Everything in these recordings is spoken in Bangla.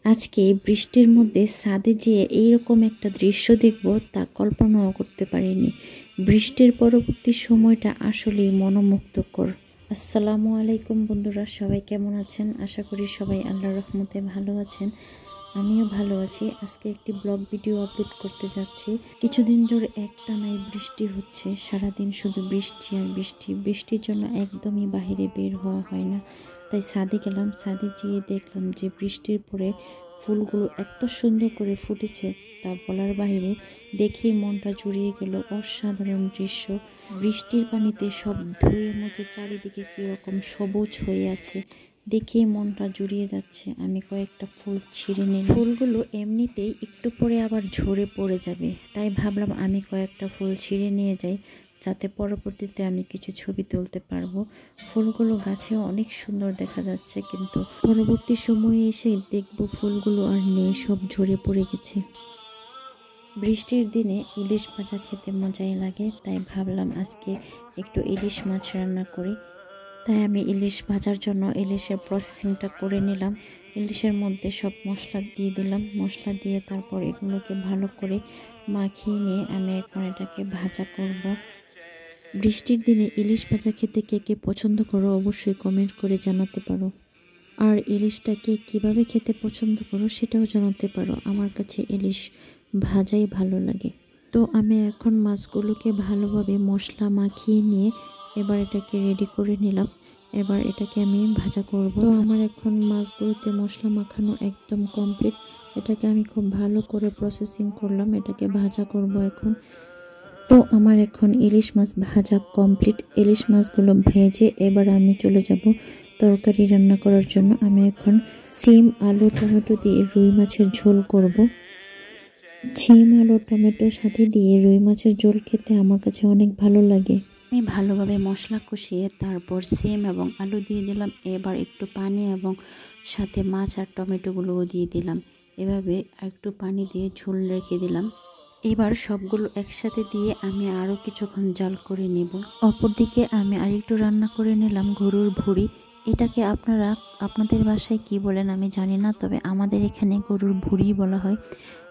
আজকে বৃষ্টির মধ্যে ছাদে যেয়ে এইরকম একটা দৃশ্য দেখব তা কল্পনাও করতে পারিনি। বৃষ্টির পরবর্তী সময়টা আসলেই মনোমুগ্ধকর। আসসালামু আলাইকুম বন্ধুরা, সবাই কেমন আছেন? আশা করি সবাই আল্লাহর রহমতে ভালো আছেন। আমিও ভালো আছি। আজকে একটি ব্লগ ভিডিও আপলোড করতে যাচ্ছি। কিছুদিন ধরে একটানাই বৃষ্টি হচ্ছে, সারাদিন শুধু বৃষ্টি আর বৃষ্টি। বৃষ্টির জন্য একদমই বাহিরে বের হওয়া হয় না। তাই ছাদে গেলাম। ছাদে গিয়ে দেখলাম যে বৃষ্টির পরে ফুলগুলো এত সুন্দর করে ফুটেছে তা বলার বাইরে। দেখেই মনটা জুড়িয়ে গেল। অসাধারণ দৃশ্য। বৃষ্টির পানিতে সব ধুয়ে মুছে চারিদিকে কীরকম সবুজ হয়ে আছে, দেখেই মনটা জুড়িয়ে যাচ্ছে। আমি কয়েকটা ফুল ছিঁড়ে নিলাম। ফুলগুলো এমনিতেই একটু পরে আবার ঝরে পড়ে যাবে, তাই ভাবলাম আমি কয়েকটা ফুল ছিঁড়ে নিয়ে যাই, যাতে পরবর্তীতে আমি কিছু ছবি তুলতে পারবো। ফুলগুলো গাছেও অনেক সুন্দর দেখা যাচ্ছে, কিন্তু পরবর্তী সময়ে এসে দেখব ফুলগুলো আর নেই, সব ঝরে পড়ে গেছে। বৃষ্টির দিনে ইলিশ ভাজা খেতে মজাই লাগে, তাই ভাবলাম আজকে একটু ইলিশ মাছ রান্না করি। তাই আমি ইলিশ ভাজার জন্য ইলিশের প্রসেসিংটা করে নিলাম। ইলিশের মধ্যে সব মশলা দিয়ে দিলাম। মশলা দিয়ে তারপর এগুলোকে ভালো করে মাখিয়ে নিয়ে আমি এখন এটাকে ভাজা করব। বৃষ্টির দিনে ইলিশ ভাজা খেতে কে কে পছন্দ করো অবশ্যই কমেন্ট করে জানাতে পারো। আর ইলিশটাকে কিভাবে খেতে পছন্দ করো সেটাও জানাতে পারো। আমার কাছে ইলিশ ভাজাই ভালো লাগে। তো আমি এখন মাছগুলোকে ভালোভাবে মশলা মাখিয়ে নিয়ে এবার এটাকে রেডি করে নিলাম। এবার এটাকে আমি ভাজা করব। তো আমার এখন মাছগুলোতে মশলা মাখানো একদম কমপ্লিট। এটাকে আমি খুব ভালো করে প্রসেসিং করলাম, এটাকে ভাজা করব এখন। তো আমার এখন ইলিশ মাছ ভাজা কমপ্লিট। ইলিশ মাছগুলো ভেজে এবার আমি চলে যাব তরকারি রান্না করার জন্য। আমি এখন সিম আলু টমেটো দিয়ে রুই মাছের ঝোল করব। সিম আলু টমেটোর সাথে দিয়ে রুই মাছের ঝোল খেতে আমার কাছে অনেক ভালো লাগে। আমি ভালোভাবে মশলা কষিয়ে তারপর সিম এবং আলু দিয়ে দিলাম। এবার একটু পানি এবং সাথে মাছ আর টমেটোগুলোও দিয়ে দিলাম। এভাবে একটু পানি দিয়ে ঝোল রেখে দিলাম। এবার সবগুলো একসাথে দিয়ে আমি আরও কিছুক্ষণ জাল করে নেব। অপরদিকে আমি আরেকটু রান্না করে নিলাম গরুর ভুঁড়ি। এটাকে আপনারা আপনাদের বাসায় কি বলেন আমি জানি না, তবে আমাদের এখানে গরুর ভুঁড়ি বলা হয়।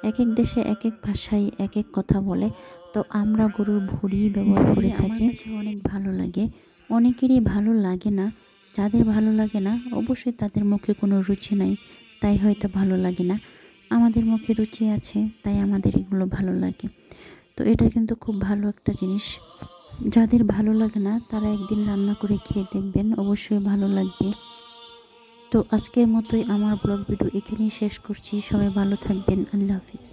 এক এক দেশে এক এক ভাষায় এক এক কথা বলে, তো আমরা গরুর ভুঁড়ি ব্যবহার করে থাকি। আমার কাছে অনেক ভালো লাগে। অনেকেরই ভালো লাগে না। যাদের ভালো লাগে না অবশ্যই তাদের মুখে কোনো রুচি নাই, তাই হয়তো ভালো লাগে না। আমাদের মুখে রুচি আছে, তাই আমাদের এগুলো ভালো লাগে। তো এটা কিন্তু খুব ভালো একটা জিনিস। যাদের ভালো লাগে না তারা একদিন রান্না করে খেয়ে দেখবেন, অবশ্যই ভালো লাগবে। তো আজকের মতোই আমার ব্লগ ভিডিও এখানেই শেষ করছি। সবাই ভালো থাকবেন। আল্লাহ হাফিজ।